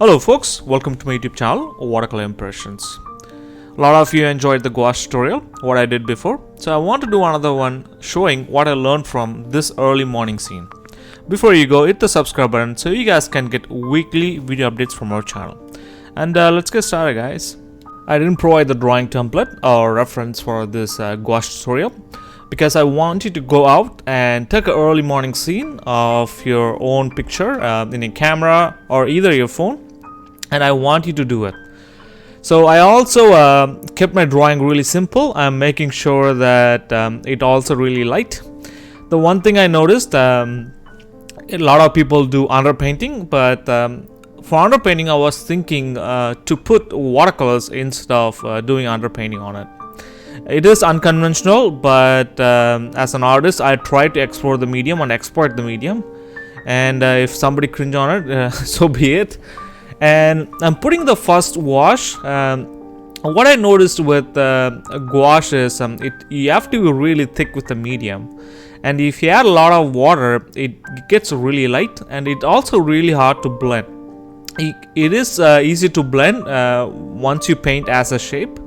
Hello folks, welcome to my YouTube channel, Watercolor Impressions. A lot of you enjoyed the gouache tutorial, what I did before. So I want to do another one showing what I learned from this early morning scene. Before you go, hit the subscribe button so you guys can get weekly video updates from our channel. And let's get started, guys. I didn't provide the drawing template or reference for this gouache tutorial because I want you to go out and take an early morning scene of your own picture in a camera or either your phone, and I want you to do it. So I also kept my drawing really simple. I'm making sure that it also really light. The one thing I noticed, a lot of people do underpainting, but for underpainting I was thinking to put watercolors instead of doing underpainting on it. It is unconventional, but as an artist I try to explore the medium and exploit the medium, and if somebody cringe on it, so be it. And I'm putting the first wash. What I noticed with gouache is you have to be really thick with the medium, and if you add a lot of water it gets really light, and it's also really hard to blend. It is easy to blend once you paint as a shape.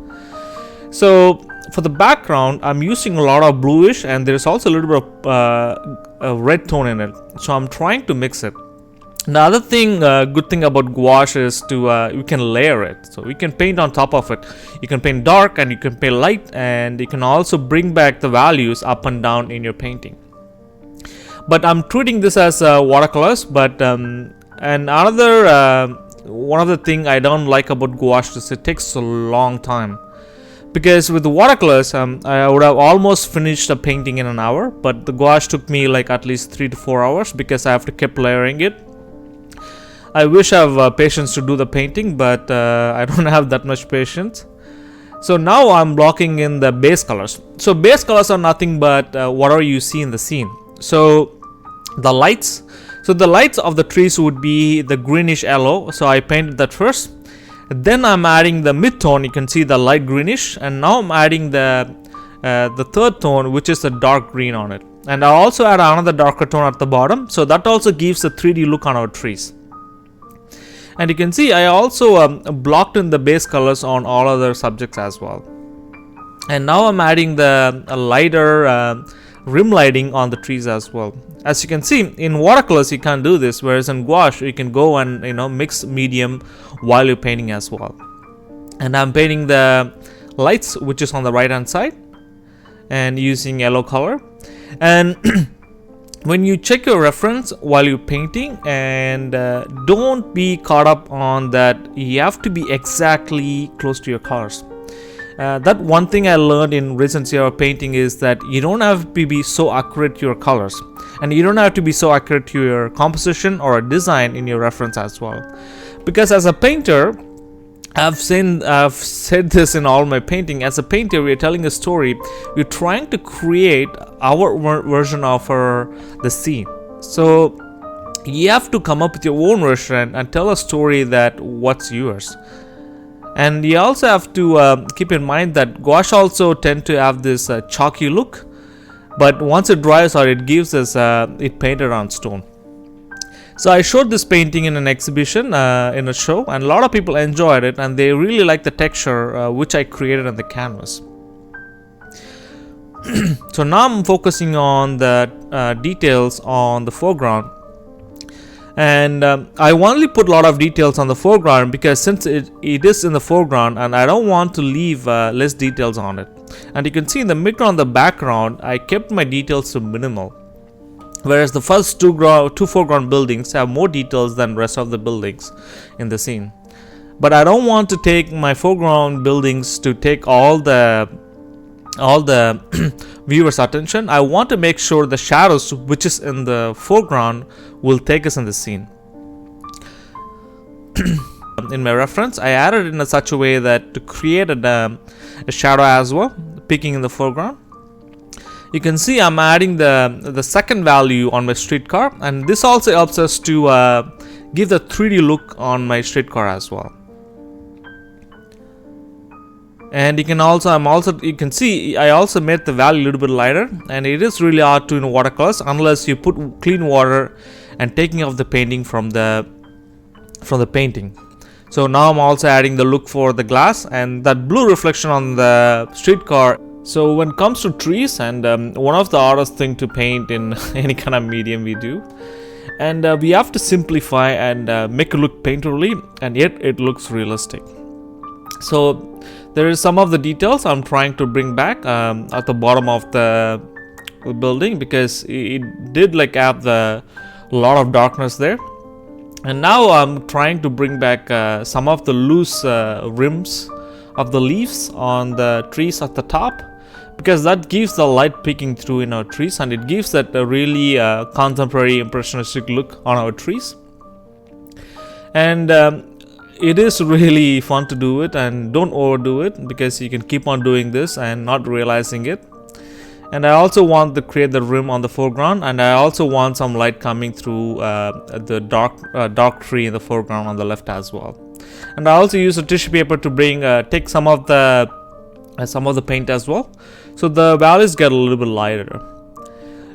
So for the background I'm using a lot of bluish, and there's also a little bit of a red tone in it, so I'm trying to mix it. The other thing, good thing about gouache is to you can layer it, so you can paint on top of it. You can paint dark and you can paint light, and you can also bring back the values up and down in your painting. But I'm treating this as watercolors. But and another one of the thing I don't like about gouache is it takes a long time. Because with the watercolors, I would have almost finished a painting in an hour, but the gouache took me like at least 3 to 4 hours because I have to keep layering it. I wish I have patience to do the painting, but I don't have that much patience. So now I'm blocking in the base colors. So base colors are nothing but whatever you see in the scene. So the lights. So the lights of the trees would be the greenish yellow. So I painted that first. Then I'm adding the mid-tone. You can see the light greenish, and now I'm adding the third tone, which is the dark green on it. And I also add another darker tone at the bottom, so that also gives a 3D look on our trees. And you can see I also blocked in the base colors on all other subjects as well. And now I'm adding the lighter rim lighting on the trees as well. As you can see, in watercolors you can't do this, whereas in gouache you can go and mix medium while you're painting as well. And I'm painting the lights, which is on the right hand side, and using yellow color. And when you check your reference while you're painting, and don't be caught up on that you have to be exactly close to your colors. That one thing I learned in recent year of painting is that you don't have to be so accurate to your colors, and you don't have to be so accurate to your composition or a design in your reference as well. Because as a painter, I've said this in all my painting, as a painter we're telling a story, we're trying to create our version of the scene. So you have to come up with your own version and tell a story that what's yours. And you also have to keep in mind that gouache also tend to have this chalky look, but once it dries out it gives us it painted on stone. So I showed this painting in an exhibition in a show, and a lot of people enjoyed it, and they really liked the texture which I created on the canvas. So now I'm focusing on the details on the foreground. And I only put a lot of details on the foreground because since it is in the foreground, and I don't want to leave less details on it. And you can see in the midground, the background, I kept my details to minimal, whereas the first two foreground buildings have more details than rest of the buildings in the scene. But I don't want to take my foreground buildings to take all the viewers' attention. I want to make sure the shadows which is in the foreground will take us in the scene. In my reference, I added it in such a way that to create a shadow as well, peeking in the foreground. You can see I'm adding the second value on my streetcar, and this also helps us to give the 3D look on my streetcar as well. And you can also you can see I also made the value a little bit lighter, and it is really hard to watercolors unless you put clean water and taking off the painting from the from the painting. So now I'm also adding the look for the glass and that blue reflection on the streetcar. So when it comes to trees, and one of the hardest thing to paint in any kind of medium we do, and we have to simplify and make it look painterly, and yet it looks realistic. So there is some of the details I'm trying to bring back at the bottom of the building, because it did like have the lot of darkness there. And now I'm trying to bring back some of the loose rims of the leaves on the trees at the top, because that gives the light peeking through in our trees, and it gives that a really contemporary impressionistic look on our trees. And it is really fun to do it, and don't overdo it, because you can keep on doing this and not realizing it. And I also want to create the rim on the foreground, and I also want some light coming through the dark tree in the foreground on the left as well. And I also use a tissue paper to take some of the paint as well, so the valleys get a little bit lighter.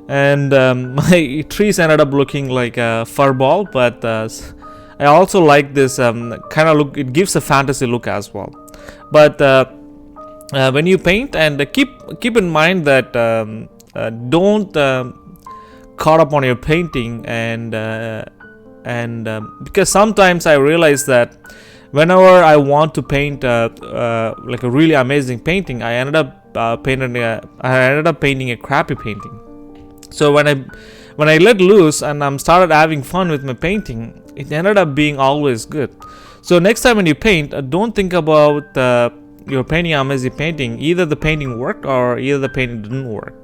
And my trees ended up looking like a fur ball, but I also like this kind of look. It gives a fantasy look as well. But when you paint, and keep in mind that don't caught up on your painting, and because sometimes I realize that whenever I want to paint like a really amazing painting, I ended up painting a crappy painting. So when I let loose and I'm started having fun with my painting, it ended up being always good. So next time when you paint, don't think about you're painting an amazing painting. Either the painting worked or either the painting didn't work.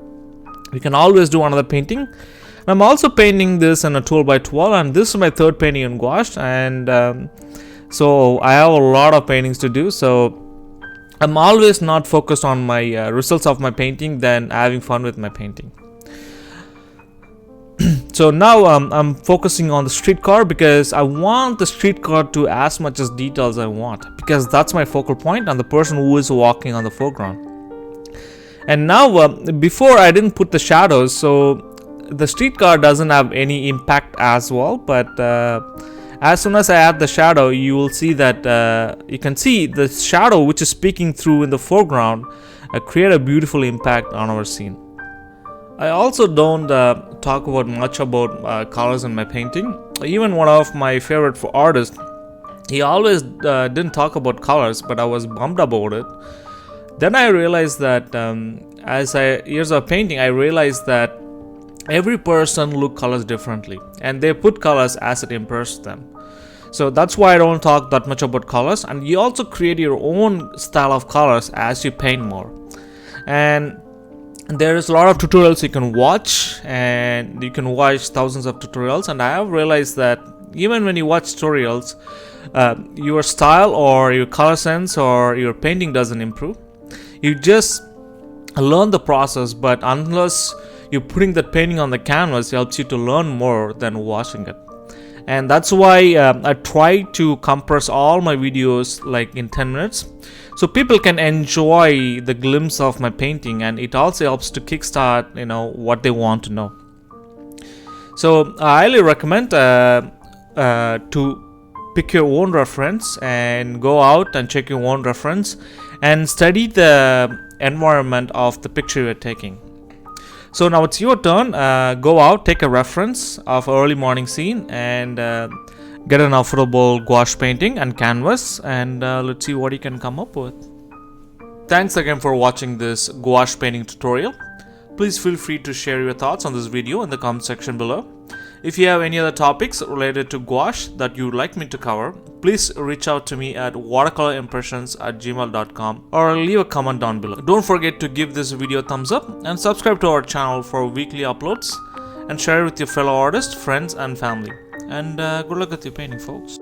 You can always do another painting. And I'm also painting this in a 12x12, and this is my third painting in gouache, and so I have a lot of paintings to do. So I'm always not focused on my results of my painting than having fun with my painting. So now I'm focusing on the streetcar, because I want the streetcar to as much as details I want, because that's my focal point and the person who is walking on the foreground. And now before I didn't put the shadows, so the streetcar doesn't have any impact as well, but as soon as I add the shadow, you will see that you can see the shadow which is peeking through in the foreground create a beautiful impact on our scene. I also don't talk about much about colors in my painting. Even one of my favorite artists, he always didn't talk about colors, but I was bummed about it. Then I realized that years of painting, I realized that every person look colors differently, and they put colors as it impresses them. So that's why I don't talk that much about colors. And you also create your own style of colors as you paint more. And there is a lot of tutorials you can watch, and you can watch thousands of tutorials. And I have realized that even when you watch tutorials, your style or your color sense or your painting doesn't improve. You just learn the process, but unless you're putting that painting on the canvas, it helps you to learn more than watching it. And that's why I try to compress all my videos like in 10 minutes, so people can enjoy the glimpse of my painting, and it also helps to kickstart what they want to know. So I highly recommend to pick your own reference and go out and check your own reference and study the environment of the picture you're taking. So now it's your turn. Go out, take a reference of early morning scene, and get an affordable gouache painting and canvas, and let's see what you can come up with. Thanks again for watching this gouache painting tutorial. Please feel free to share your thoughts on this video in the comment section below. If you have any other topics related to gouache that you would like me to cover, please reach out to me at watercolorimpressions@gmail.com or leave a comment down below. Don't forget to give this video a thumbs up and subscribe to our channel for weekly uploads, and share it with your fellow artists, friends and family. And good luck with your painting, folks.